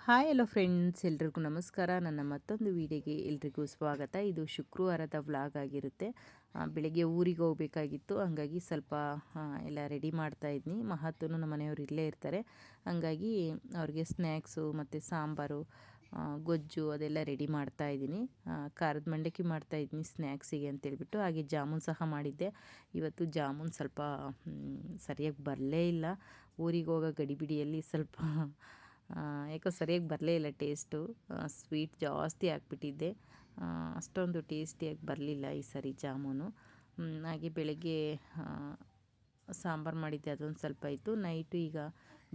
Hi hello friends, ಎಲ್ರಿಗೂ ನಮಸ್ಕಾರ. ನನ್ನ ಮತ್ತೊಂದು ವೀಡಿಯೋಗೆ ಎಲ್ರಿಗೂ ಸ್ವಾಗತ. ಇದು ಶುಕ್ರವಾರದ ವ್ಲಾಗ್ ಆಗಿರುತ್ತೆ. ಬೆಳಗ್ಗೆ ಊರಿಗೆ ಹೋಗಬೇಕಾಗಿತ್ತು, ಹಂಗಾಗಿ ಸ್ವಲ್ಪ ಎಲ್ಲ ರೆಡಿ ಮಾಡ್ತಾಯಿದ್ನಿ. ಮಹತ್ತೂ ನಮ್ಮ ಮನೆಯವರು ಇಲ್ಲೇ ಇರ್ತಾರೆ, ಹಂಗಾಗಿ ಅವ್ರಿಗೆ ಸ್ನ್ಯಾಕ್ಸು ಮತ್ತು ಸಾಂಬಾರು, ಗೊಜ್ಜು ಅದೆಲ್ಲ ರೆಡಿ ಮಾಡ್ತಾಯಿದ್ದೀನಿ. ಖಾರದ ಮಂಡಕ್ಕಿ ಮಾಡ್ತಾಯಿದ್ದೀನಿ ಸ್ನ್ಯಾಕ್ಸಿಗೆ ಅಂತೇಳ್ಬಿಟ್ಟು. ಹಾಗೆ ಜಾಮೂನ್ ಸಹ ಮಾಡಿದ್ದೆ. ಇವತ್ತು ಜಾಮೂನ್ ಸ್ವಲ್ಪ ಸರಿಯಾಗಿ ಬರಲೇ ಇಲ್ಲ. ಊರಿಗೆ ಹೋಗೋ ಗಡಿಬಿಡಿಯಲ್ಲಿ ಸ್ವಲ್ಪ ಯಾಕೋ ಸರಿಯಾಗಿ ಬರಲೇ ಇಲ್ಲ ಟೇಸ್ಟು. ಸ್ವೀಟ್ ಜಾಸ್ತಿ ಹಾಕ್ಬಿಟ್ಟಿದ್ದೆ, ಅಷ್ಟೊಂದು ಟೇಸ್ಟಿಯಾಗಿ ಬರಲಿಲ್ಲ ಈ ಸರಿ ಜಾಮೂನು. ಹಾಗೆ ಬೆಳಗ್ಗೆ ಸಾಂಬಾರು ಮಾಡಿದ್ದೆ, ಅದೊಂದು ಸ್ವಲ್ಪ ಇತ್ತು. ನೈಟು ಈಗ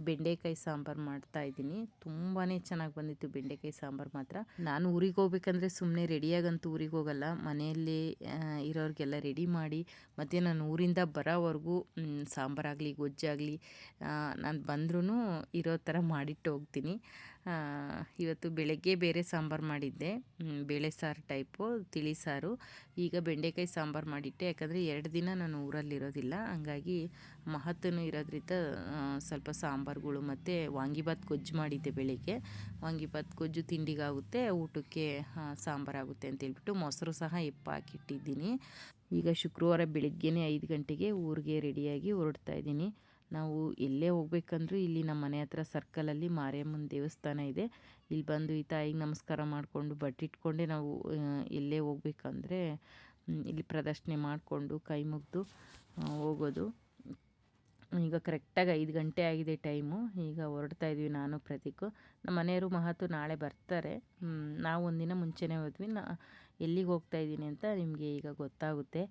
ಬೆಂಡೆಕಾಯಿ ಸಾಂಬಾರು ಮಾಡ್ತಾಯಿದ್ದೀನಿ. ತುಂಬಾ ಚೆನ್ನಾಗಿ ಬಂದಿತ್ತು ಬೆಂಡೆಕಾಯಿ ಸಾಂಬಾರು ಮಾತ್ರ. ನಾನು ಊರಿಗೆ ಹೋಗ್ಬೇಕಂದ್ರೆ ಸುಮ್ಮನೆ ರೆಡಿಯಾಗಂತೂ ಊರಿಗೆ ಹೋಗಲ್ಲ, ಮನೆಯಲ್ಲಿ ಇರೋರಿಗೆಲ್ಲ ರೆಡಿ ಮಾಡಿ ಮತ್ತು ನಾನು ಊರಿಂದ ಬರೋವರೆಗೂ ಸಾಂಬಾರಾಗಲಿ ಗೊಜ್ಜಾಗಲಿ ನಾನು ಬಂದ್ರೂ ಇರೋ ಥರ ಮಾಡಿಟ್ಟು ಹೋಗ್ತೀನಿ. ಇವತ್ತು ಬೆಳಗ್ಗೆ ಬೇರೆ ಸಾಂಬಾರು ಮಾಡಿದ್ದೆ, ಬೇಳೆ ಸಾರು ಟೈಪು, ತಿಳಿ ಸಾರು. ಈಗ ಬೆಂಡೆಕಾಯಿ ಸಾಂಬಾರು ಮಾಡಿಟ್ಟೆ, ಯಾಕಂದರೆ 2 ದಿನ ನಾನು ಊರಲ್ಲಿರೋದಿಲ್ಲ, ಹಂಗಾಗಿ ಮಹತ್ತೂ ಇರೋದ್ರಿಂದ ಸ್ವಲ್ಪ ಸಾಂಬಾರುಗಳು ಮತ್ತು ವಾಂಗಿಭಾತ್ ಗೊಜ್ಜು ಮಾಡಿದ್ದೆ ಬೆಳಗ್ಗೆ. ವಾಂಗಿಭಾತ್ ಗೊಜ್ಜು ತಿಂಡಿಗಾಗುತ್ತೆ, ಊಟಕ್ಕೆ ಸಾಂಬಾರಾಗುತ್ತೆ ಅಂತೇಳ್ಬಿಟ್ಟು ಮೊಸರು ಸಹ ಹಾಕಿಟ್ಟಿದ್ದೀನಿ. ಈಗ ಶುಕ್ರವಾರ ಬೆಳಗ್ಗೆನೇ 5 ಗಂಟೆಗೆ ಊರಿಗೆ ರೆಡಿಯಾಗಿ ಹೊರಡ್ತಾ ಇದ್ದೀನಿ. ನಾವು ಎಲ್ಲೇ ಹೋಗ್ಬೇಕಂದ್ರೂ ಇಲ್ಲಿ ನಮ್ಮ ಮನೆ ಹತ್ರ ಸರ್ಕಲಲ್ಲಿ ಮಾರಿಯಮ್ಮನ ದೇವಸ್ಥಾನ ಇದೆ. ಇಲ್ಲಿ ಬಂದು ಈ ತಾಯಿಗೆ ನಮಸ್ಕಾರ ಮಾಡಿಕೊಂಡು ಬಟ್ಟಿಟ್ಕೊಂಡೆ ನಾವು ಎಲ್ಲೇ ಹೋಗ್ಬೇಕಂದ್ರೆ ಇಲ್ಲಿ ಪ್ರದಕ್ಷಿಣೆ ಮಾಡಿಕೊಂಡು ಕೈ ಮುಗಿದು ಹೋಗೋದು. ಈಗ ಕರೆಕ್ಟಾಗಿ 5 ಗಂಟೆ ಆಗಿದೆ ಟೈಮು. ಈಗ ಹೊರಡ್ತಾ ಇದ್ವಿ ನಾನು ಪ್ರತೀಕು. ನಮ್ಮ ಮನೆಯವರು ಮಹತ್ತು ನಾಳೆ ಬರ್ತಾರೆ. ನಾವು ಒಂದಿನ ಮುಂಚೆನೇ ಹೋದ್ವಿ. ಎಲ್ಲಿಗೆ ಹೋಗ್ತಾ ಇದ್ದೀನಿ ಅಂತ ನಿಮಗೆ ಈಗ ಗೊತ್ತಾಗುತ್ತೆ.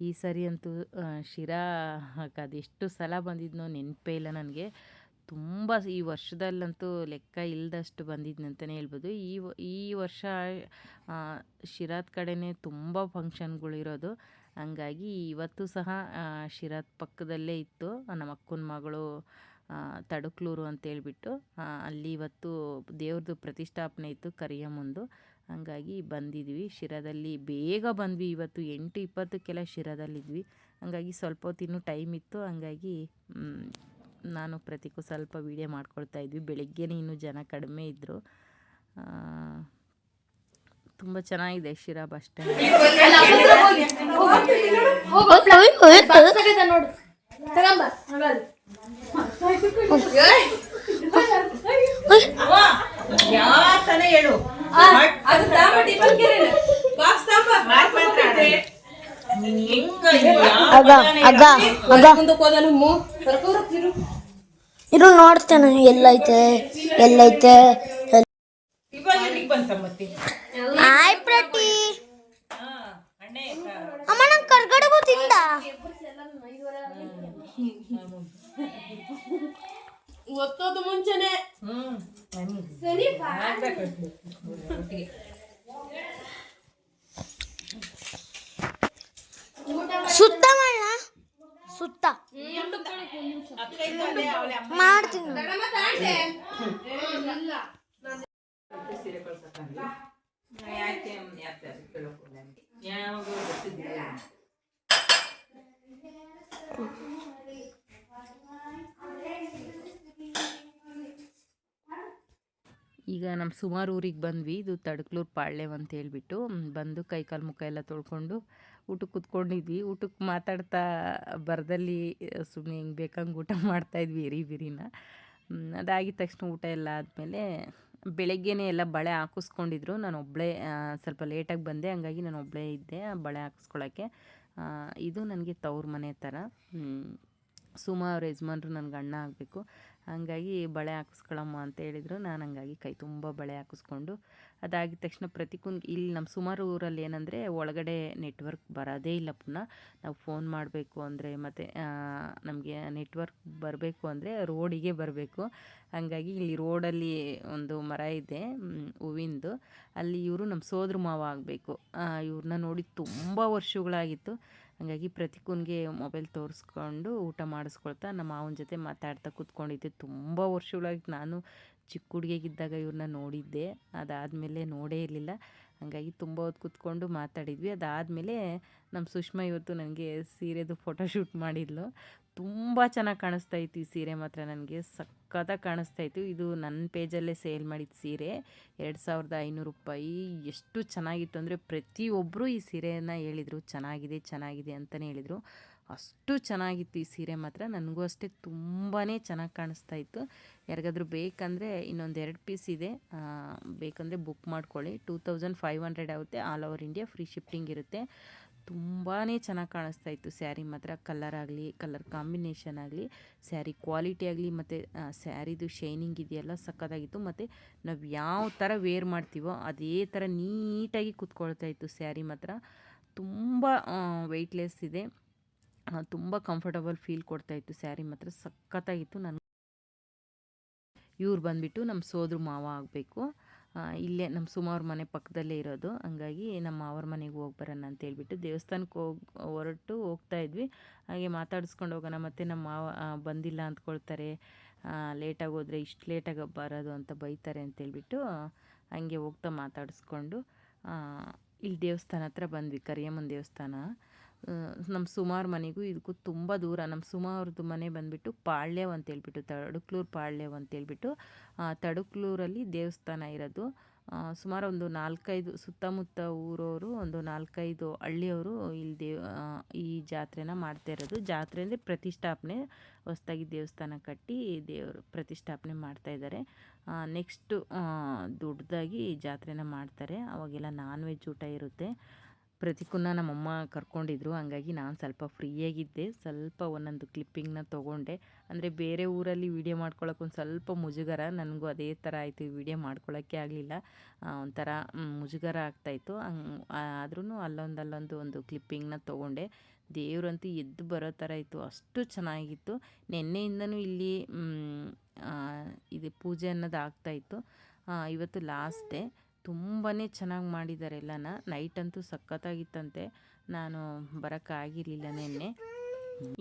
ಈ ಸರಿ ಅಂತೂ ಶಿರಾ ಅದೆಷ್ಟು ಸಲ ಬಂದಿದ್ನೋ ನೆನಪೇ ಇಲ್ಲ ನನಗೆ. ತುಂಬ ಈ ವರ್ಷದಲ್ಲಂತೂ ಲೆಕ್ಕ ಇಲ್ಲದಷ್ಟು ಬಂದಿದ್ನಿ ಅಂತಲೇ ಹೇಳ್ಬೋದು. ಈ ವರ್ಷ ಶಿರಾದ ಕಡೆನೇ ತುಂಬ ಫಂಕ್ಷನ್ಗಳಿರೋದು, ಹಂಗಾಗಿ ಇವತ್ತು ಸಹ ಶಿರಾದ ಪಕ್ಕದಲ್ಲೇ ಇತ್ತು. ನಮ್ಮ ಅಕ್ಕನ ಮಗಳು ತಡಕ್ಲೂರು ಅಂತೇಳ್ಬಿಟ್ಟು ಅಲ್ಲಿ ಇವತ್ತು ದೇವ್ರದ್ದು ಪ್ರತಿಷ್ಠಾಪನೆ ಇತ್ತು ಕರಿಯಮ್ಮಂದು, ಹಂಗಾಗಿ ಬಂದಿದ್ವಿ. ಶಿರಾದಲ್ಲಿ ಬೇಗ ಬಂದ್ವಿ, ಇವತ್ತು 8:20ಕ್ಕೆಲ್ಲ ಶಿರಾದಲ್ಲಿದ್ವಿ. ಹಂಗಾಗಿ ಸ್ವಲ್ಪ ಹೊತ್ತು ಇನ್ನೂ ಟೈಮ್ ಇತ್ತು, ಹಂಗಾಗಿ ನಾನು ಪ್ರತೀಕು ಸ್ವಲ್ಪ ವೀಡಿಯೋ ಮಾಡ್ಕೊಳ್ತಾ ಇದ್ವಿ. ಬೆಳಗ್ಗೆನೇ ಇನ್ನೂ ಜನ ಕಡಿಮೆ ಇದ್ದರು. ತುಂಬ ಚೆನ್ನಾಗಿದೆ ಶಿರಾ ಬಸ್ ಸ್ಟ್ಯಾಂಡ್. ಇರು ನೋಡ್ತೇನೆ ಎಲ್ಲೈತೆ. ಆಯ್ ಪ್ರತಿ ಅಮ್ಮ ನಂಗೆ ಕರ್ಗಡೆ ಗೊತ್ತಿಂದ ಗೊತ್ತೋದು ಮುಂಚೆನೆ ಸುತ್ತ ಮಾಡ ಸುತ್ತ ಮಾಡ್ತೀನಿ. ಈಗ ನಮ್ಮ ಸುಮಾರು ಊರಿಗೆ ಬಂದ್ವಿ. ಇದು ತಡಕ್ಲೂರು ಪಾಳ್ಯಂ ಅಂತ ಹೇಳ್ಬಿಟ್ಟು ಬಂದು ಕೈಕಾಲು ಮುಖ ಎಲ್ಲ ತೊಳ್ಕೊಂಡು ಊಟಕ್ಕೆ ಕೂತ್ಕೊಂಡಿದ್ವಿ. ಊಟಕ್ಕೆ ಮಾತಾಡ್ತಾ ಬರದಲ್ಲಿ ಸುಮ್ಮನೆ ಹಿಂಗೆ ಬೇಕಂಗೆ ಊಟ ಮಾಡ್ತಾಯಿದ್ವಿ ಬಿರಿನ. ಅದಾಗಿದ ತಕ್ಷಣ ಊಟ ಎಲ್ಲ ಆದಮೇಲೆ ಬೆಳಗ್ಗೆನೇ ಎಲ್ಲ ಬಳೆ ಹಾಕಿಸ್ಕೊಂಡಿದ್ರು. ನಾನು ಒಬ್ಬಳೇ ಸ್ವಲ್ಪ ಲೇಟಾಗಿ ಬಂದೆ, ಹಂಗಾಗಿ ನಾನು ಒಬ್ಬಳೇ ಇದ್ದೆ ಬಳೆ ಹಾಕಿಸ್ಕೊಳ್ಳೋಕ್ಕೆ. ಇದು ನನಗೆ ತವ್ರ ಮನೆ ಥರ. ಸುಮಾರು ಯಜಮಾನ್ರು ನನಗೆ ಅಣ್ಣ ಆಗಬೇಕು, ಹಂಗಾಗಿ ಬಳೆ ಹಾಕಿಸ್ಕೊಳಮ್ಮ ಅಂತ ಹೇಳಿದರು. ನಾನು ಹಂಗಾಗಿ ಕೈ ತುಂಬ ಬಳೆ ಹಾಕಿಸ್ಕೊಂಡು ಅದಾಗಿದ ತಕ್ಷಣ ಪ್ರತಿಕುಂಗೆ ಇಲ್ಲಿ ನಮ್ಮ ಸುಮಾರು ಊರಲ್ಲಿ ಏನಂದರೆ ಒಳಗಡೆ ನೆಟ್ವರ್ಕ್ ಬರೋದೇ ಇಲ್ಲ. ಪುನಃ ನಾವು ಫೋನ್ ಮಾಡಬೇಕು ಅಂದರೆ ಮತ್ತು ನಮಗೆ ನೆಟ್ವರ್ಕ್ ಬರಬೇಕು ಅಂದರೆ ರೋಡಿಗೆ ಬರಬೇಕು. ಹಾಗಾಗಿ ಇಲ್ಲಿ ರೋಡಲ್ಲಿ ಒಂದು ಮರ ಇದೆ ಹೂವಿಂದು, ಅಲ್ಲಿ ಇವರು ನಮ್ಮ ಸೋದ್ರ ಮಾವ ಆಗಬೇಕು. ಇವ್ರನ್ನ ನೋಡಿ ತುಂಬ ವರ್ಷಗಳಾಗಿತ್ತು. ಹಾಗಾಗಿ ಪ್ರತಿಕುನ್ಗೆ ಮೊಬೈಲ್ ತೋರಿಸ್ಕೊಂಡು ಊಟ ಮಾಡಿಸ್ಕೊಳ್ತಾ ನಮ್ಮ ಮಾವನ ಜೊತೆ ಮಾತಾಡ್ತಾ ಕೂತ್ಕೊಂಡಿದ್ದೆ. ತುಂಬ ವರ್ಷಗಳಾಗಿ ನಾನು ಚಿಕ್ಕ ಹುಡುಗಿಯಾಗಿದ್ದಾಗ ಇವ್ರನ್ನ ನೋಡಿದ್ದೆ, ಅದಾದಮೇಲೆ ನೋಡೇ ಇರಲಿಲ್ಲ. ಹಾಗಾಗಿ ತುಂಬ ಹೊತ್ತು ಕೂತ್ಕೊಂಡು ಮಾತಾಡಿದ್ವಿ. ಅದಾದಮೇಲೆ ನಮ್ಮ ಸುಷ್ಮಾ ಇವತ್ತು ನನಗೆ ಸೀರೆದು ಫೋಟೋಶೂಟ್ ಮಾಡಿದ್ಲು. ತುಂಬ ಚೆನ್ನಾಗಿ ಕಾಣಿಸ್ತಾ ಇತ್ತು ಈ ಸೀರೆ ಮಾತ್ರ. ನನಗೆ ಸಕ್ಕತ್ತಾಗಿ ಕಾಣಿಸ್ತಾ ಇತ್ತು. ಇದು ನನ್ನ ಪೇಜಲ್ಲೇ ಸೇಲ್ ಮಾಡಿದ ಸೀರೆ 2500 ರೂಪಾಯಿ. ಎಷ್ಟು ಚೆನ್ನಾಗಿತ್ತು ಅಂದರೆ ಪ್ರತಿಯೊಬ್ಬರು ಈ ಸೀರೆಯನ್ನು ಹೇಳಿದರು, ಚೆನ್ನಾಗಿದೆ ಚೆನ್ನಾಗಿದೆ ಅಂತಲೇ ಹೇಳಿದರು. ಅಷ್ಟು ಚೆನ್ನಾಗಿತ್ತು ಈ ಸೀರೆ ಮಾತ್ರ. ನನಗೂ ಅಷ್ಟೇ ತುಂಬಾ ಚೆನ್ನಾಗಿ ಕಾಣಿಸ್ತಾ ಇತ್ತು. ಯಾರಿಗಾದ್ರೂ ಬೇಕಂದರೆ ಇನ್ನೊಂದು 2 ಪೀಸ್ ಇದೆ, ಬೇಕಂದರೆ ಬುಕ್ ಮಾಡ್ಕೊಳ್ಳಿ. 2500 ಆಗುತ್ತೆ. All over India free shifting ಇರುತ್ತೆ. ತುಂಬಾ ಚೆನ್ನಾಗಿ ಕಾಣಿಸ್ತಾ ಇತ್ತು ಸ್ಯಾರಿ ಮಾತ್ರ. ಕಲರ್ ಆಗಲಿ, ಕಲರ್ ಕಾಂಬಿನೇಷನ್ ಆಗಲಿ, ಸ್ಯಾರಿ ಕ್ವಾಲಿಟಿ ಆಗಲಿ, ಮತ್ತು ಸ್ಯಾರಿದು ಶೈನಿಂಗ್ ಇದೆಯಲ್ಲ ಸಕ್ಕತ್ತಾಗಿತ್ತು. ಮತ್ತು ನಾವು ಯಾವ ಥರ ವೇರ್ ಮಾಡ್ತೀವೋ ಅದೇ ಥರ ನೀಟಾಗಿ ಕುತ್ಕೊಳ್ತಾ ಇತ್ತು ಸ್ಯಾರಿ ಮಾತ್ರ. ತುಂಬ ವೆಯ್ಟ್ಲೆಸ್ ಇದೆ, ತುಂಬ ಕಂಫರ್ಟಬಲ್ ಫೀಲ್ ಕೊಡ್ತಾಯಿತ್ತು ಸ್ಯಾರಿ ಮಾತ್ರ. ಸಕ್ಕತ್ತಾಗಿತ್ತು. ಇವ್ರು ಬಂದುಬಿಟ್ಟು ನಮ್ಮ ಸೋದ್ರ ಮಾವ ಆಗಬೇಕು. ಇಲ್ಲೇ ನಮ್ಮ ಸುಮಾರು ಮನೆ ಪಕ್ಕದಲ್ಲೇ ಇರೋದು. ಹಂಗಾಗಿ ನಮ್ಮ ಅವ್ರ ಮನೆಗೆ ಹೋಗಿ ಬರೋಣ ಅಂತೇಳ್ಬಿಟ್ಟು ದೇವಸ್ಥಾನಕ್ಕೆ ಹೊರಟು ಹೋಗ್ತಾಯಿದ್ವಿ. ಹಾಗೆ ಮಾತಾಡಿಸ್ಕೊಂಡು ಹೋಗೋಣ, ಮತ್ತು ನಮ್ಮ ಮಾವ ಬಂದಿಲ್ಲ ಅಂದ್ಕೊಳ್ತಾರೆ, ಲೇಟಾಗಿ ಹೋದರೆ ಇಷ್ಟು ಲೇಟಾಗಿ ಬರೋದು ಅಂತ ಬೈತಾರೆ ಅಂತೇಳ್ಬಿಟ್ಟು ಹಂಗೆ ಹೋಗ್ತಾ ಮಾತಾಡಿಸ್ಕೊಂಡು ಇಲ್ಲಿ ದೇವಸ್ಥಾನ ಹತ್ರ ಬಂದ್ವಿ. ಕರಿಯಮ್ಮನ ದೇವಸ್ಥಾನ. ನಮ್ಮ ಸುಮಾರು ಮನೆಗೂ ಇದಕ್ಕೂ ತುಂಬ ದೂರ. ನಮ್ಮ ಸುಮಾರದ್ದು ಮನೆ ಬಂದುಬಿಟ್ಟು ಪಾಳ್ಯವ್ ಅಂತೇಳ್ಬಿಟ್ಟು, ತಡಕ್ಲೂರು ಪಾಳ್ಯವ್ ಅಂತೇಳ್ಬಿಟ್ಟು, ತಡಕ್ಲೂರಲ್ಲಿ ದೇವಸ್ಥಾನ ಇರೋದು. ಸುಮಾರು ಒಂದು 4-5 ಸುತ್ತಮುತ್ತ ಊರವರು, ಒಂದು 4-5 ಹಳ್ಳಿಯವರು ಇಲ್ಲಿ ಈ ಜಾತ್ರೆನ ಮಾಡ್ತಾ ಇರೋದು. ಜಾತ್ರೆ ಅಂದರೆ ಪ್ರತಿಷ್ಠಾಪನೆ, ಹೊಸದಾಗಿ ದೇವಸ್ಥಾನ ಕಟ್ಟಿ ದೇವರು ಪ್ರತಿಷ್ಠಾಪನೆ ಮಾಡ್ತಾಯಿದ್ದಾರೆ. ನೆಕ್ಸ್ಟು ದೊಡ್ಡದಾಗಿ ಜಾತ್ರೆನ ಮಾಡ್ತಾರೆ. ಅವಾಗೆಲ್ಲ ನಾನ್ ವೆಜ್ ಊಟ ಇರುತ್ತೆ. ಪ್ರತಿಕೂನ ನಮ್ಮಮ್ಮ ಕರ್ಕೊಂಡಿದ್ರು, ಹಂಗಾಗಿ ನಾನು ಸ್ವಲ್ಪ ಫ್ರೀಯಾಗಿದ್ದೆ. ಸ್ವಲ್ಪ ಒಂದೊಂದು ಕ್ಲಿಪ್ಪಿಂಗ್ನ ತೊಗೊಂಡೆ. ಅಂದರೆ ಬೇರೆ ಊರಲ್ಲಿ ವೀಡಿಯೋ ಮಾಡ್ಕೊಳ್ಳೋಕೆ ಒಂದು ಸ್ವಲ್ಪ ಮುಜುಗರ, ನನಗೂ ಅದೇ ಥರ ಆಯಿತು. ವೀಡಿಯೋ ಮಾಡ್ಕೊಳ್ಳೋಕ್ಕೆ ಆಗಲಿಲ್ಲ, ಒಂಥರ ಮುಜುಗರ ಆಗ್ತಾಯಿತ್ತು. ಆದ್ರೂ ಅಲ್ಲೊಂದು ಕ್ಲಿಪ್ಪಿಂಗ್ನ ತೊಗೊಂಡೆ. ದೇವರಂತೂ ಎದ್ದು ಬರೋ ಥರ ಇತ್ತು, ಅಷ್ಟು ಚೆನ್ನಾಗಿತ್ತು. ನಿನ್ನೆಯಿಂದನೂ ಇಲ್ಲಿ ಇದು ಪೂಜೆ ಅನ್ನೋದು ಆಗ್ತಾಯಿತ್ತು. ಇವತ್ತು ಲಾಸ್ಟ್ ಡೇ. ತುಂಬಾ ಚೆನ್ನಾಗಿ ಮಾಡಿದ್ದಾರೆ ಎಲ್ಲನ. ನೈಟಂತೂ ಸಖತ್ತಾಗಿತ್ತಂತೆ. ನಾನು ಬರೋಕ್ಕಾಗಿರಲಿಲ್ಲ ನಿನ್ನೆ.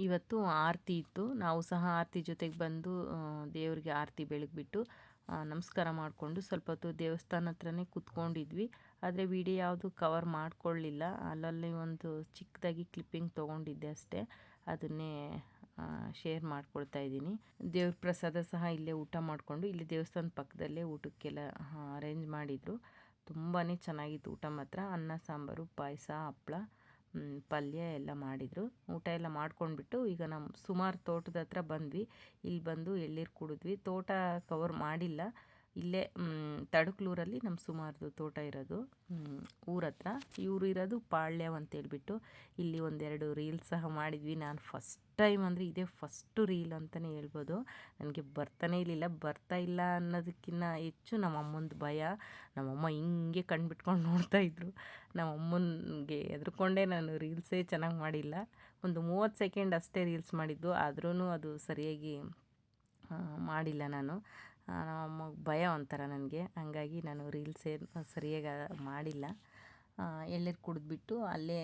ಇವತ್ತು ಆರತಿ ಇತ್ತು. ನಾವು ಸಹ ಆರತಿ ಜೊತೆಗೆ ಬಂದು ದೇವ್ರಿಗೆ ಆರತಿ ಬೆಳಗ್ಬಿಟ್ಟು ನಮಸ್ಕಾರ ಮಾಡಿಕೊಂಡು ಸ್ವಲ್ಪ ಹೊತ್ತು ದೇವಸ್ಥಾನ ಹತ್ರನೇ ಕೂತ್ಕೊಂಡಿದ್ವಿ. ಆದರೆ ವಿಡಿಯೋ ಯಾವುದು ಕವರ್ ಮಾಡ್ಕೊಳ್ಳಿಲ್ಲ. ಅಲ್ಲಲ್ಲಿ ಒಂದು ಚಿಕ್ಕದಾಗಿ ಕ್ಲಿಪ್ಪಿಂಗ್ ತೊಗೊಂಡಿದ್ದೆ ಅಷ್ಟೇ, ಅದನ್ನೇ ಶೇರ್ ಮಾಡ್ಕೊಳ್ತಾ ಇದ್ದೀನಿ. ದೇವ್ರ ಪ್ರಸಾದ ಸಹ ಇಲ್ಲೇ ಊಟ ಮಾಡಿಕೊಂಡು, ಇಲ್ಲಿ ದೇವಸ್ಥಾನದ ಪಕ್ಕದಲ್ಲೇ ಊಟಕ್ಕೆಲ್ಲ ಅರೇಂಜ್ ಮಾಡಿದರು. ತುಂಬಾ ಚೆನ್ನಾಗಿತ್ತು ಊಟ ಮಾತ್ರ. ಅನ್ನ ಸಾಂಬಾರು, ಪಾಯಸ, ಹಪ್ಪಳ, ಪಲ್ಯ ಎಲ್ಲ ಮಾಡಿದರು. ಊಟ ಎಲ್ಲ ಮಾಡ್ಕೊಂಡ್ಬಿಟ್ಟು ಈಗ ನಮ್ಮ ಸುಮಾರು ತೋಟದ ಹತ್ರ ಬಂದ್ವಿ. ಇಲ್ಲಿ ಬಂದು ಎಳ್ನೀರು ಕುಡಿದ್ವಿ. ತೋಟ ಕವರ್ ಮಾಡಿಲ್ಲ. ಇಲ್ಲೇ ತಡಕ್ಲೂರಲ್ಲಿ ನಮ್ಮ ಸುಮಾರದು ತೋಟ ಇರೋದು, ಊರ ಹತ್ರ. ಇವರು ಇರೋದು ಪಾಳ್ಯವ್ ಅಂತೇಳ್ಬಿಟ್ಟು. ಇಲ್ಲಿ 1-2 ರೀಲ್ಸ್ ಸಹ ಮಾಡಿದ್ವಿ. ನಾನು ಫಸ್ಟ್ ಟೈಮ್ ಅಂದರೆ ಇದೇ ಫಸ್ಟು ರೀಲ್ ಅಂತಲೇ ಹೇಳ್ಬೋದು. ನನಗೆ ಬರ್ತಾನೇ ಬರ್ತಾ ಇಲ್ಲ ಅನ್ನೋದಕ್ಕಿಂತ ಹೆಚ್ಚು ನಮ್ಮಮ್ಮಂದು ಭಯ. ನಮ್ಮಮ್ಮ ಹಿಂಗೆ ಕಣ್ಬಿಟ್ಕೊಂಡು ನೋಡ್ತಾಯಿದ್ರು. ನಮ್ಮಮ್ಮನಿಗೆ ಹೆದರ್ಕೊಂಡೇ ನಾನು ರೀಲ್ಸೇ ಚೆನ್ನಾಗಿ ಮಾಡಿಲ್ಲ. ಒಂದು 30 ಸೆಕೆಂಡ್ ಅಷ್ಟೇ ರೀಲ್ಸ್ ಮಾಡಿದ್ದು, ಆದ್ರೂ ಅದು ಸರಿಯಾಗಿ ಮಾಡಿಲ್ಲ ನಾನು. ನಮ್ಮಮ್ಮಗೆ ಭಯ ಒಂಥರ ನನಗೆ, ಹಂಗಾಗಿ ನಾನು ರೀಲ್ಸೇ ಸರಿಯಾಗಿ ಮಾಡಿಲ್ಲ. ಎಳ್ನೀರು ಕುಡಿದ್ಬಿಟ್ಟು ಅಲ್ಲೇ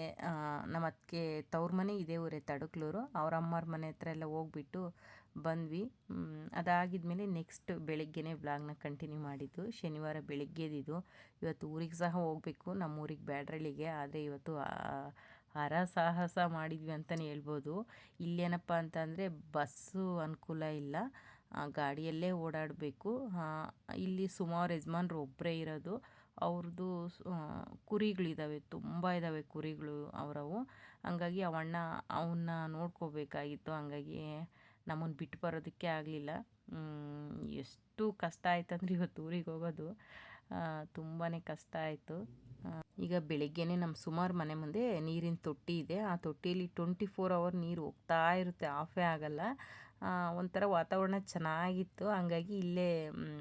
ನಮ್ಮ ಅತ್ತಿಗೆ ತವ್ರ ಮನೆ ಇದೇ ಊರೇ ತಡಕ್ಲೂರು. ಅವ್ರ ಅಮ್ಮವ್ರ ಮನೆ ಹತ್ರ ಎಲ್ಲ ಹೋಗ್ಬಿಟ್ಟು ಬಂದ್ವಿ. ಅದಾಗಿದ್ಮೇಲೆ ನೆಕ್ಸ್ಟ್ ಬೆಳಗ್ಗೆನೇ ವ್ಲಾಗ್ನ ಕಂಟಿನ್ಯೂ ಮಾಡಿದ್ದು. ಶನಿವಾರ ಬೆಳಗ್ಗೆದಿದ್ದು. ಇವತ್ತು ಊರಿಗೆ ಸಹ ಹೋಗಬೇಕು, ನಮ್ಮೂರಿಗೆ ಬ್ಯಾಡ್ರಳ್ಳಿಗೆ. ಆದರೆ ಇವತ್ತು ಹರಸಾಹಸ ಮಾಡಿದ್ವಿ ಅಂತಲೇ ಹೇಳ್ಬೋದು. ಇಲ್ಲೇನಪ್ಪ ಅಂತಂದರೆ ಬಸ್ಸು ಅನುಕೂಲ ಇಲ್ಲ, ಗಾಡಿಯಲ್ಲೇ ಓಡಾಡಬೇಕು. ಇಲ್ಲಿ ಸುಮಾರು ಯಜಮಾನ್ರು ಒಬ್ಬರೇ ಇರೋದು. ಅವ್ರದ್ದು ಕುರಿಗಳಿದ್ದಾವೆ, ತುಂಬ ಇದ್ದಾವೆ ಕುರಿಗಳು ಅವರವು. ಹಂಗಾಗಿ ಅವನ್ನ ನೋಡ್ಕೋಬೇಕಾಗಿತ್ತು. ಹಂಗಾಗಿ ನಮ್ಮನ್ನು ಬಿಟ್ಟು ಬರೋದಕ್ಕೆ ಆಗಲಿಲ್ಲ. ಎಷ್ಟು ಕಷ್ಟ ಆಯ್ತಂದ್ರೆ ಇವತ್ತು ಊರಿಗೆ ಹೋಗೋದು ತುಂಬಾ ಕಷ್ಟ ಆಯಿತು. ಈಗ ಬೆಳಗ್ಗೆನೇ ನಮ್ಮ ಸುಮಾರು ಮನೆ ಮುಂದೆ ನೀರಿನ ತೊಟ್ಟಿ ಇದೆ. ಆ ತೊಟ್ಟಿಯಲ್ಲಿ 24 ಅವರ್ ನೀರು ಹೋಗ್ತಾ ಇರುತ್ತೆ, ಆಫೇ ಆಗಲ್ಲ. ಒಂಥರ ವಾತಾವರಣ ಚೆನ್ನಾಗಿತ್ತು. ಹಂಗಾಗಿ ಇಲ್ಲೇ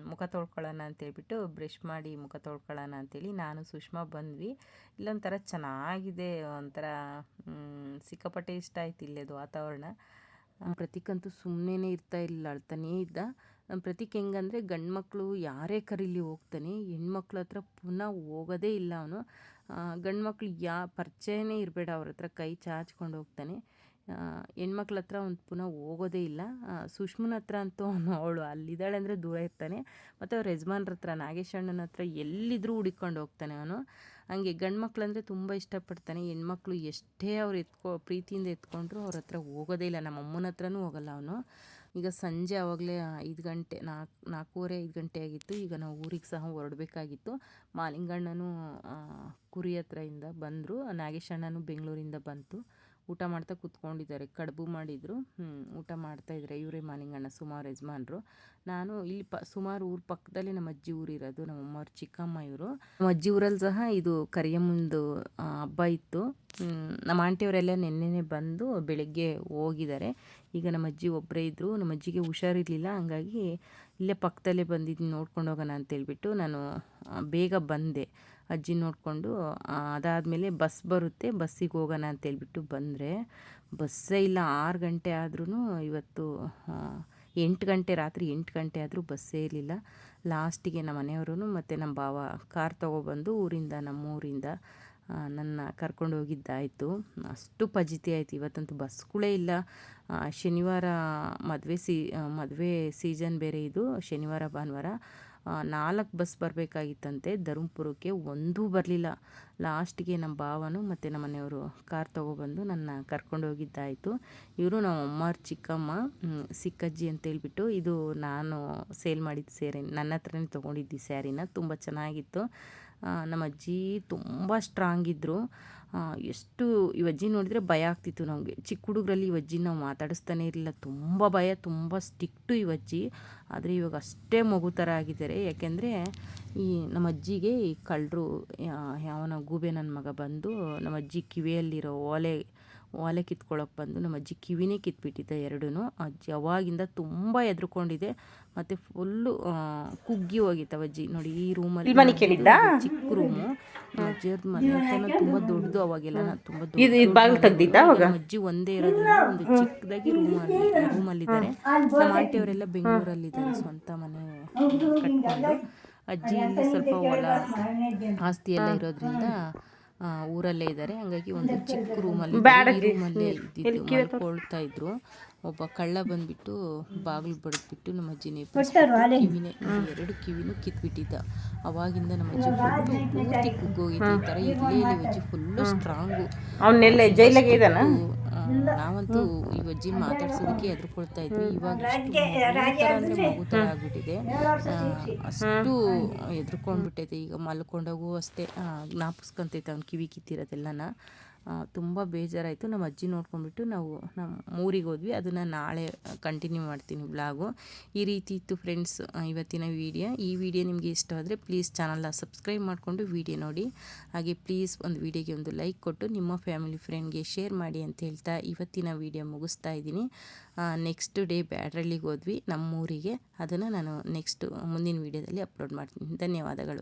ಮುಖ ತೊಳ್ಕೊಳ್ಳೋಣ ಅಂತೇಳ್ಬಿಟ್ಟು ಬ್ರಷ್ ಮಾಡಿ ಮುಖ ತೊಳ್ಕೊಳ್ಳೋಣ ಅಂತೇಳಿ ನಾನು ಸುಷ್ಮಾ ಬಂದ್ವಿ. ಇಲ್ಲೊಂಥರ ಚೆನ್ನಾಗಿದೆ, ಒಂಥರ ಸಿಕ್ಕಾಪಟ್ಟೆ ಇಷ್ಟ ಆಯ್ತು ಇಲ್ಲೇದು ವಾತಾವರಣ. ಪ್ರತೀಕಂತೂ ಸುಮ್ಮನೆ ಇರ್ತಾ ಇಲ್ಲ, ಅಳ್ತಾನೇ ಇದ್ದ. ಪ್ರತೀಕ್ ಹೆಂಗಂದರೆ ಗಂಡು ಮಕ್ಕಳು ಯಾರೇ ಕರೀಲಿ ಹೋಗ್ತಾನೆ, ಹೆಣ್ಮಕ್ಳ ಹತ್ರ ಪುನಃ ಹೋಗೋದೇ ಇಲ್ಲ ಅವನು. ಗಂಡು ಮಕ್ಳು ಪರಿಚಯನೇ ಇರಬೇಡ, ಅವ್ರ ಹತ್ರ ಕೈ ಚಾಚ್ಕೊಂಡು ಹೋಗ್ತಾನೆ. ಹೆಣ್ಮಕ್ಳ ಹತ್ರ ಅವ್ನು ಪುನಃ ಹೋಗೋದೇ ಇಲ್ಲ. ಸುಷ್ಮನ ಹತ್ರ ಅಂತೂ ಅವಳು ಅಲ್ಲಿದ್ದಾಳೆ ಅಂದರೆ ದೂರ ಇರ್ತಾನೆ. ಮತ್ತು ಅವ್ರ ಯಜಮಾನ್ರ ಹತ್ರ, ನಾಗೇಶ್ ಅಣ್ಣನ ಹತ್ರ ಎಲ್ಲಿದ್ದರೂ ಹುಡುಕೊಂಡು ಹೋಗ್ತಾನೆ ಅವನು. ಹಂಗೆ ಗಂಡು ಮಕ್ಳು ಅಂದರೆ ತುಂಬ ಇಷ್ಟಪಡ್ತಾನೆ. ಹೆಣ್ಮಕ್ಳು ಎಷ್ಟೇ ಅವ್ರು ಪ್ರೀತಿಯಿಂದ ಎತ್ಕೊಂಡ್ರು ಅವ್ರ ಹತ್ರ ಹೋಗೋದೇ ಇಲ್ಲ. ನಮ್ಮ ಅಮ್ಮನ ಹತ್ರನೂ ಹೋಗಲ್ಲ ಅವನು. ಈಗ ಸಂಜೆ ಆವಾಗಲೇ 5 ಗಂಟೆ 4:30 5 ಗಂಟೆ ಆಗಿತ್ತು. ಈಗ ನಾವು ಊರಿಗೆ ಸಹ ಹೊರಡಬೇಕಾಗಿತ್ತು. ಮಾಲಿಂಗಣ್ಣನೂ ಕುರಿ ಹತ್ರದಿಂದ ಬಂದರು. ನಾಗೇಶ್ ಅಣ್ಣನೂ ಬೆಂಗಳೂರಿಂದ ಬಂತು. ಊಟ ಮಾಡ್ತಾ ಕೂತ್ಕೊಂಡಿದ್ದಾರೆ. ಕಡುಬು ಮಾಡಿದರು. ಊಟ ಮಾಡ್ತಾಯಿದ್ದಾರೆ ಇವರೇ ಮಾಲಿಂಗಣ್ಣ ಸುಮಾರು ಯಜಮಾನ್ರು. ನಾನು ಇಲ್ಲಿ ಸುಮಾರು ಊರ ಪಕ್ಕದಲ್ಲೇ ನಮ್ಮ ಅಜ್ಜಿ ಊರಿರೋದು. ನಮ್ಮ ಅಮ್ಮವ್ರ ಚಿಕ್ಕಮ್ಮ ಇವರು. ನಮ್ಮ ಅಜ್ಜಿ ಊರಲ್ಲಿ ಸಹ ಇದು ಕರಿಯಮ್ಮಂದು ಹಬ್ಬ ಇತ್ತು. ನಮ್ಮ ಆಂಟಿಯವರೆಲ್ಲ ನೆನ್ನೆನೇ ಬಂದು ಬೆಳಗ್ಗೆ ಹೋಗಿದ್ದಾರೆ. ಈಗ ನಮ್ಮ ಅಜ್ಜಿ ಒಬ್ಬರೇ ಇದ್ದರು. ನಮ್ಮ ಅಜ್ಜಿಗೆ ಹುಷಾರಿರಲಿಲ್ಲ. ಹಂಗಾಗಿ ಇಲ್ಲೇ ಪಕ್ಕದಲ್ಲೇ ಬಂದಿದ್ದು ನೋಡ್ಕೊಂಡು ಹೋಗೋಣ ಅಂತೇಳ್ಬಿಟ್ಟು ನಾನು ಬೇಗ ಬಂದೆ. ಅಜ್ಜಿ ನೋಡಿಕೊಂಡು ಅದಾದಮೇಲೆ ಬಸ್ ಬರುತ್ತೆ, ಬಸ್ಸಿಗೆ ಹೋಗೋಣ ಅಂತೇಳ್ಬಿಟ್ಟು ಬಂದರೆ ಬಸ್ಸೇ ಇಲ್ಲ. 6 ಗಂಟೆ ಆದ್ರೂ ಇವತ್ತು 8 ಗಂಟೆ, ರಾತ್ರಿ 8 ಗಂಟೆ ಆದರೂ ಬಸ್ಸೇ ಇರಲಿಲ್ಲ. ಲಾಸ್ಟಿಗೆ ನಮ್ಮ ಮನೆಯವರು ಮತ್ತು ನಮ್ಮ ಭಾವ ಕಾರ್ ತೊಗೊಬಂದು ನಮ್ಮೂರಿಂದ ನನ್ನ ಕರ್ಕೊಂಡು ಹೋಗಿದ್ದಾಯಿತು. ಅಷ್ಟು ಫಜೀತಿ ಆಯಿತು. ಇವತ್ತಂತೂ ಬಸ್ಗಳೇ ಇಲ್ಲ. ಶನಿವಾರ ಮದುವೆ ಸೀಸನ್ ಬೇರೆ ಇದು. ಶನಿವಾರ ಭಾನುವಾರ 4 ಬಸ್ ಬರಬೇಕಾಗಿತ್ತಂತೆ ಧರ್ಮಪುರಕ್ಕೆ, ಒಂದೂ ಬರಲಿಲ್ಲ. ಲಾಸ್ಟಿಗೆ ನಮ್ಮ ಭಾವನು ಮತ್ತು ನಮ್ಮ ಮನೆಯವರು ಕಾರ್ ತೊಗೊಬಂದು ನನ್ನ ಕರ್ಕೊಂಡು ಹೋಗಿದ್ದಾಯಿತು. ಇವರು ನಮ್ಮ ಅಮ್ಮವ್ರ ಚಿಕ್ಕಮ್ಮ, ಸಿಕ್ಕಜ್ಜಿ ಅಂತೇಳ್ಬಿಟ್ಟು. ಇದು ನಾನು ಸೇಲ್ ಮಾಡಿದ ಸ್ಯಾರಿ, ನನ್ನ ಹತ್ರನೇ ತೊಗೊಂಡಿದ್ದು ಸ್ಯಾರಿನ. ತುಂಬ ಚೆನ್ನಾಗಿತ್ತು. ನಮ್ಮ ಅಜ್ಜಿ ತುಂಬ ಸ್ಟ್ರಾಂಗ್ ಇದ್ದರು. ಎಷ್ಟು ಈ ಅಜ್ಜಿ ನೋಡಿದರೆ ಭಯ ಆಗ್ತಿತ್ತು ನಮಗೆ. ಚಿಕ್ಕ ಹುಡುಗರಲ್ಲಿ ಈ ಅಜ್ಜಿ ನಾವು ಮಾತಾಡಿಸ್ತಾನೆ ಇರಲಿಲ್ಲ. ತುಂಬ ಭಯ, ತುಂಬ ಸ್ಟಿಕ್ಟು ಈ ಅಜ್ಜಿ. ಆದರೆ ಇವಾಗ ಅಷ್ಟೇ ಮಗು ಥರ ಆಗಿದ್ದಾರೆ. ಯಾಕೆಂದರೆ ಈ ನಮ್ಮ ಅಜ್ಜಿಗೆ ಈ ಕಳ್ಳರು ಯಾವನ ಗೂಬೆ ನನ್ನ ಮಗ ಬಂದು ನಮ್ಮ ಅಜ್ಜಿ ಕಿವಿಯಲ್ಲಿರೋ ಓಲೆ ಕಿತ್ಕೊಳ್ಳೋಕೆ ಬಂದು ನಮ್ಮ ಅಜ್ಜಿ ಕಿವಿನೇ ಕಿತ್ಬಿಟ್ಟಿದ್ದೆ ಎರಡೂ. ಅಜ್ಜಿ ಅವಾಗಿಂದ ತುಂಬ ಹೆದ್ರುಕೊಂಡಿದೆ. ಮತ್ತು ಫುಲ್ಲು ಕುಗ್ಗಿ ಹೋಗಿತ್ತು ಅಜ್ಜಿ. ನೋಡಿ ಈ ರೂಮಲ್ಲಿ ಚಿಕ್ಕ ರೂಮು. ಅಜ್ಜಿಯವ್ರ ಮನೆ ತುಂಬ ದೊಡ್ಡದು. ಅವಾಗೆಲ್ಲ ತುಂಬ ದೊಡ್ಡ ಅಜ್ಜಿ ಒಂದೇ ಇರೋದ್ರಿಂದ ಒಂದು ಚಿಕ್ಕದಾಗಿ ರೂಮಲ್ಲಿದ್ದಾರೆ. ನಮ್ಮ ಆಂಟಿಯವರೆಲ್ಲ ಬೆಂಗಳೂರಲ್ಲಿದ್ದಾರೆ, ಸ್ವಂತ ಮನೆ ಕಟ್ಕೊಂಡು. ಅಜ್ಜಿ ಇಲ್ಲಿ ಸ್ವಲ್ಪ ಹೊಲ ಆಸ್ತಿ ಎಲ್ಲ ಇರೋದ್ರಿಂದ ಊರಲ್ಲೇ ಇದ್ದಾರೆ. ಹಾಗಾಗಿ ಒಂದು ಚಿಕ್ಕ ರೂಮಲ್ಲೇ ಇದ್ದಿದ್ದು ಮಲ್ಕೊಳ್ತಾ ಇದ್ರು. ಒಬ್ಬ ಕಳ್ಳ ಬಂದುಬಿಟ್ಟು ಬಾಗಿಲು ಬಡಿದ್ಬಿಟ್ಟು ನಮ್ಮ ಅಜ್ಜಿನೇ ಕಿವಿನೇ 2 ಕಿವಿನೂ ಕಿತ್ಬಿಟ್ಟಿದ್ದ. ಅವಾಗಿಂದ ನಮ್ಮ ಅಜ್ಜಿ ಪೂರ್ತಿ ಕುಗ್ಗೋಗಿತ್ತು. ಈ ಥರ ಇರಲೇ ಇಲ್ಲ. ಅಜ್ಜಿ ಫುಲ್ಲು ಸ್ಟ್ರಾಂಗು. ನಾವಂತೂ ಈ ಅಜ್ಜಿ ಮಾತಾಡ್ಸೋದಕ್ಕೆ ಹೆದರ್ಕೊಳ್ತಾ ಇದ್ವಿ. ಇವಾಗ ಅಂದರೆ ಮಗು ಥರ ಆಗಿಬಿಟ್ಟಿದೆ. ಅಷ್ಟು ಹೆದರ್ಕೊಂಡ್ಬಿಟ್ಟೈತೆ. ಈಗ ಮಲ್ಕೊಂಡಾಗೂ ಅಷ್ಟೇ ಜ್ಞಾಪಿಸ್ಕೊಂತೈತೆ ಅವ್ನು ಕಿವಿ ಕಿತ್ತಿರೋದೆಲ್ಲನ. ತುಂಬ ಬೇಜಾರಾಯಿತು. ನಮ್ಮ ಅಜ್ಜಿ ನೋಡ್ಕೊಂಡ್ಬಿಟ್ಟು ನಾವು ನಮ್ಮ ಊರಿಗೆ ಹೋದ್ವಿ. ಅದನ್ನು ನಾಳೆ ಕಂಟಿನ್ಯೂ ಮಾಡ್ತೀನಿ ವ್ಲಾಗು. ಈ ರೀತಿ ಇತ್ತು ಫ್ರೆಂಡ್ಸ್ ಇವತ್ತಿನ ವೀಡಿಯೋ. ಈ ವಿಡಿಯೋ ನಿಮಗೆ ಇಷ್ಟ ಆದರೆ ಪ್ಲೀಸ್ ಚಾನಲ್ನ ಸಬ್ಸ್ಕ್ರೈಬ್ ಮಾಡಿಕೊಂಡು ವಿಡಿಯೋ ನೋಡಿ. ಹಾಗೆ ಪ್ಲೀಸ್ ಒಂದು ವಿಡಿಯೋಗೆ ಒಂದು ಲೈಕ್ ಕೊಟ್ಟು ನಿಮ್ಮ ಫ್ಯಾಮಿಲಿ ಫ್ರೆಂಡ್ಗೆ ಶೇರ್ ಮಾಡಿ ಅಂತ ಹೇಳ್ತಾ ಇವತ್ತಿನ ವಿಡಿಯೋ ಮುಗಿಸ್ತಾ ಇದ್ದೀನಿ. ನೆಕ್ಸ್ಟ್ ಡೇ ಬ್ಯಾಡ್ರಳ್ಳಿಗೆ ಹೋದ್ವಿ, ನಮ್ಮೂರಿಗೆ. ಅದನ್ನು ನಾನು ಮುಂದಿನ ವೀಡಿಯೋದಲ್ಲಿ ಅಪ್ಲೋಡ್ ಮಾಡ್ತೀನಿ. ಧನ್ಯವಾದಗಳು.